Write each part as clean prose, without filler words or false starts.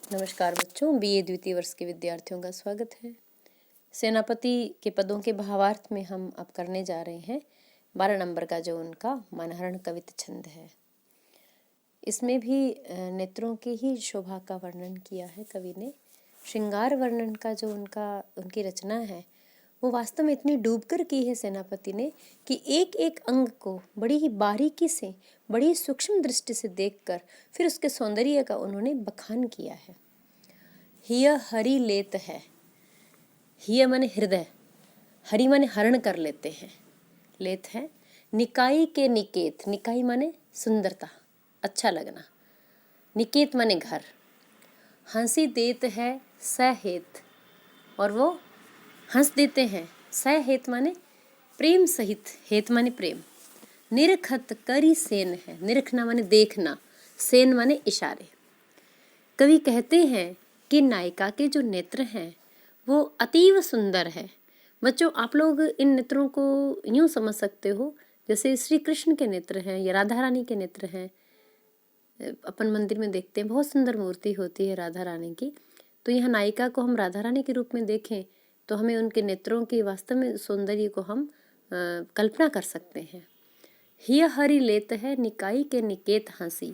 नमस्कार बच्चों, बीए द्वितीय वर्ष के विद्यार्थियों का स्वागत है। सेनापति के पदों के भावार्थ में हम अब करने जा रहे हैं 12 नंबर का जो उनका मनहरण कवित छंद है। इसमें भी नेत्रों की ही शोभा का वर्णन किया है कवि ने। श्रृंगार वर्णन का जो उनकी रचना है वो वास्तव में इतनी डूबकर की है सेनापति ने कि एक एक अंग को बड़ी ही बारीकी से, बड़ी सूक्ष्म दृष्टि से देखकर फिर उसके सौंदर्य का उन्होंने बखान किया है। हिय हरि लेत है, हिय माने हृदय, हरि माने हरण कर लेते हैं, लेत है। निकाई के निकेत, निकाई माने सुंदरता, अच्छा लगना, निकेत माने घर। हंसी देत है सहेत, और वो हंस देते हैं। सहेत माने प्रेम सहित, हेत माने प्रेम। निरखत करी सेन है, निरखना माने देखना, सेन माने इशारे। कवि कहते हैं कि नायिका के जो नेत्र हैं वो अतीव सुंदर है। बच्चों, आप लोग इन नेत्रों को यूं समझ सकते हो जैसे श्री कृष्ण के नेत्र हैं या राधा रानी के नेत्र हैं। अपन मंदिर में देखते हैं, बहुत सुंदर मूर्ति होती है राधा रानी की। तो यहाँ नायिका को हम राधा रानी के रूप में देखें तो हमें उनके नेत्रों की वास्तव में सौंदर्य को हम कल्पना कर सकते हैं। हिय हरि लेत है, निकाई के निकेत हंसी,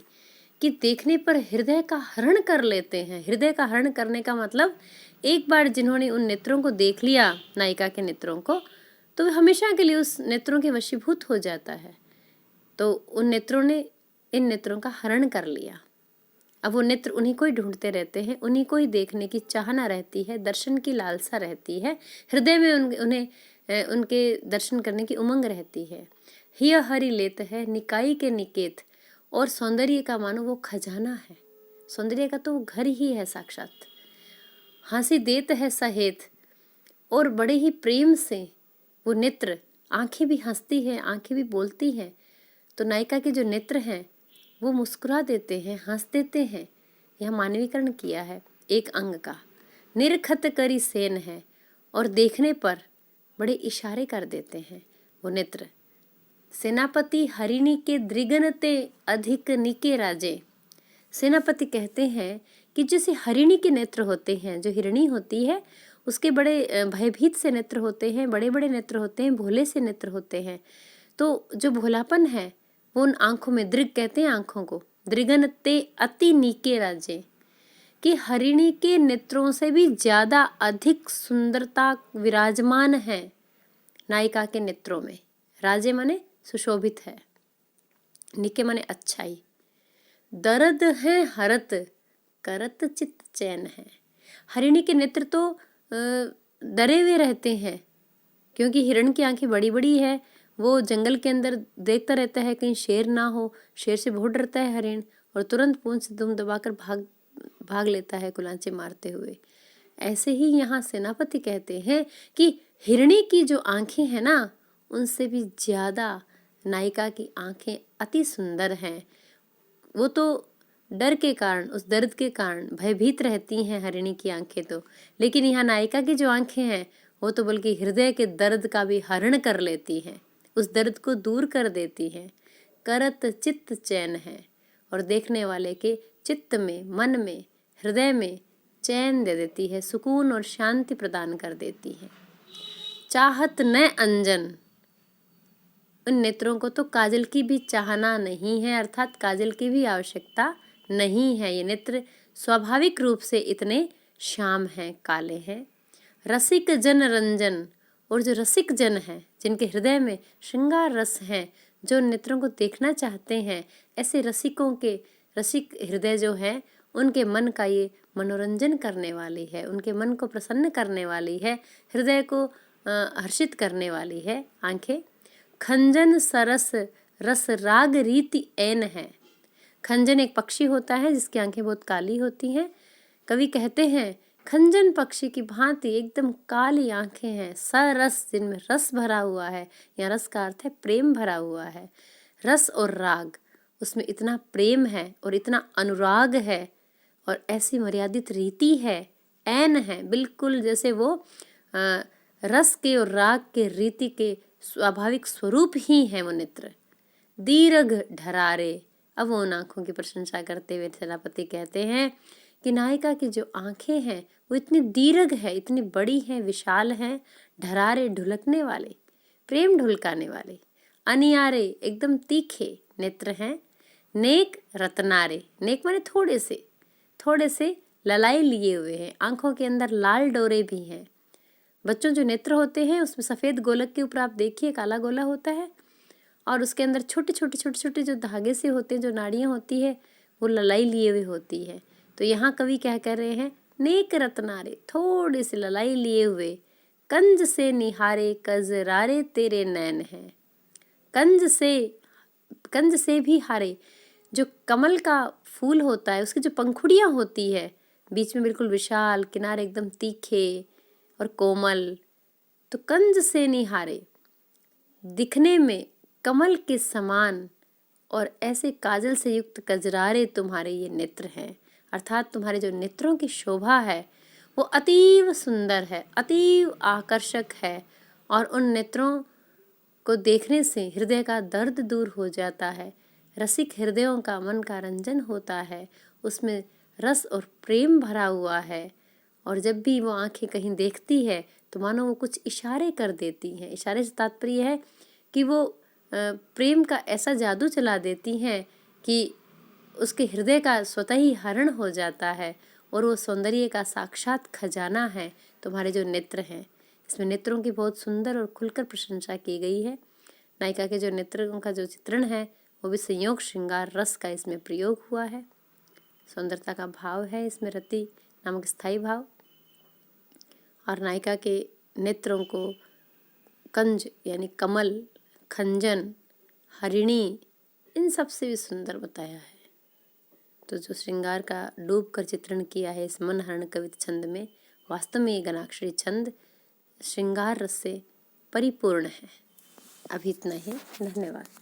कि देखने पर हृदय का हरण कर लेते हैं। हृदय का हरण करने का मतलब एक बार जिन्होंने उन नेत्रों को देख लिया, नायिका के नेत्रों को, तो वे हमेशा के लिए उस नेत्रों के वशीभूत हो जाता है। तो उन नेत्रों ने इन नेत्रों का हरण कर लिया। अब वो नेत्र उन्हीं को ही ढूंढते रहते हैं, उन्हीं को ही देखने की चाहना रहती है, दर्शन की लालसा रहती है, हृदय में उन्हें उनके दर्शन करने की उमंग रहती है। हिय हरि लेत है, निकाई के निकेत, और सौंदर्य का मानो वो खजाना है, सौंदर्य का तो वो घर ही है साक्षात। हंसी देत है सहेत, और बड़े ही प्रेम से वो नेत्र, आंखें भी हंसती हैं, आंखें भी बोलती हैं। तो नायिका के जो नेत्र हैं वो मुस्कुरा देते हैं, हंस देते हैं। यह मानवीकरण किया है एक अंग का। निरखत करी सेन है, और देखने पर बड़े इशारे कर देते हैं वो नेत्र। सेनापति हरिणी के द्रिगनते अधिक निके राजे। सेनापति कहते हैं कि जैसे हरिणी के नेत्र होते हैं, जो हिरणी होती है उसके बड़े भयभीत से नेत्र होते हैं, बड़े बड़े नेत्र होते हैं, भोले से नेत्र होते हैं। तो जो भोलापन है वो उन आंखों में, दृग कहते हैं आंखों को, दृगनते अति नीके राजे, कि हरिणी के नेत्रों से भी ज्यादा अधिक सुंदरता विराजमान है नायिका के नेत्रों में। राजे माने सुशोभित है, निके माने अच्छाई। दर्द है हरत, करत चित्त चैन है। हरिणी के नेत्र तो डरे हुए रहते हैं, क्योंकि हिरण की आंखें बड़ी बड़ी है। वो जंगल के अंदर देखता रहता है कहीं शेर ना हो, शेर से बहुत डरता है हरिण, और तुरंत पूंछ से दुम दबाकर भाग लेता है कुलांचे मारते हुए। ऐसे ही यहाँ सेनापति कहते हैं कि हिरणी की जो आंखें हैं ना, उनसे भी ज्यादा नायिका की आंखें अति सुंदर हैं। वो तो डर के कारण, उस दर्द के कारण भयभीत रहती हैं हरिणी की आंखें तो, लेकिन यहाँ नायिका की जो आंखें हैं वो तो बल्कि हृदय के दर्द का भी हरण कर लेती हैं, उस दर्द को दूर कर देती हैं। करत चित्त चैन है, और देखने वाले के चित्त में, मन में, हृदय में चैन दे देती है, सुकून और शांति प्रदान कर देती है। चाहत न अंजन, उन नेत्रों को तो काजल की भी चाहना नहीं है, अर्थात काजल की भी आवश्यकता नहीं है। ये नेत्र स्वाभाविक रूप से इतने श्याम हैं, काले हैं। रसिक जन रंजन, और जो रसिक जन हैं, जिनके हृदय में श्रृंगार रस है, जो नेत्रों को देखना चाहते हैं, ऐसे रसिकों के रसिक हृदय जो है, उनके मन का ये मनोरंजन करने वाली है, उनके मन को प्रसन्न करने वाली है, हृदय को हर्षित करने वाली है आंखें। खंजन सरस रस राग रीति ऐन है। खंजन एक पक्षी होता है जिसकी आंखें बहुत काली होती हैं। कवि कहते हैं खंजन पक्षी की भांति एकदम काली आंखें हैं, सरस, जिनमें रस भरा हुआ है। यहाँ रस का अर्थ है प्रेम भरा हुआ है। रस और राग, उसमें इतना प्रेम है और इतना अनुराग है, और ऐसी मर्यादित रीति है, ऐन है, बिल्कुल जैसे वो रस के और राग के रीति के स्वाभाविक स्वरूप ही है वो नेत्र। दीर्घ ढरारे, अब उन आंखों की प्रशंसा करते हुए सेनापति कहते हैं कि नायिका की जो आंखें हैं वो इतनी दीर्घ है, इतनी बड़ी हैं, विशाल हैं, ढरारे ढुलकने वाले, प्रेम ढुलकाने वाले, अनियारे एकदम तीखे नेत्र हैं, नेक रत्नारे, नेक माने थोड़े से ललाई लिए हुए हैं, आंखों के अंदर लाल डोरे भी हैं। बच्चों जो नेत्र होते हैं उसमें सफ़ेद गोलक के ऊपर आप देखिए काला गोला होता है और उसके अंदर छोटे छोटे जो धागे से होते हैं, जो नाड़ियाँ होती है वो ललाई लिए हुए होती है। तो यहाँ कवि क्या कह रहे हैं, नेक रत्नारे, थोड़े से ललाई लिए हुए, कंज से निहारे कजरारे तेरे नैन हैं, कंज से भी हारे, जो कमल का फूल होता है उसकी जो पंखुड़ियाँ होती है, बीच में बिल्कुल विशाल, किनारे एकदम तीखे और कोमल, तो कंज से निहारे, दिखने में कमल के समान और ऐसे काजल से युक्त कजरारे तुम्हारे ये नेत्र हैं, अर्थात तुम्हारे जो नेत्रों की शोभा है वो अतीव सुंदर है, अतीव आकर्षक है और उन नेत्रों को देखने से हृदय का दर्द दूर हो जाता है, रसिक हृदयों का मन का रंजन होता है, उसमें रस और प्रेम भरा हुआ है और जब भी वो आंखें कहीं देखती है तो मानो वो कुछ इशारे कर देती हैं। इशारे से तात्पर्य है कि वो प्रेम का ऐसा जादू चला देती हैं कि उसके हृदय का स्वतः ही हरण हो जाता है और वो सौंदर्य का साक्षात खजाना है तुम्हारे जो नेत्र हैं। इसमें नेत्रों की बहुत सुंदर और खुलकर प्रशंसा की गई है। नायिका के जो नेत्रों का जो चित्रण है वो भी संयोग श्रृंगार रस का इसमें प्रयोग हुआ है। सौंदर्यता का भाव है इसमें रति नामक स्थायी भाव, और नायिका के नेत्रों को कंज यानी कमल, खंजन, हरिणी इन सब से भी सुंदर बताया है। तो जो श्रृंगार का डूब कर चित्रण किया है इस मनहरण कवित छंद में, वास्तव में ये गणाक्षरी छंद श्रृंगार रस से परिपूर्ण है। अभी इतना ही, धन्यवाद।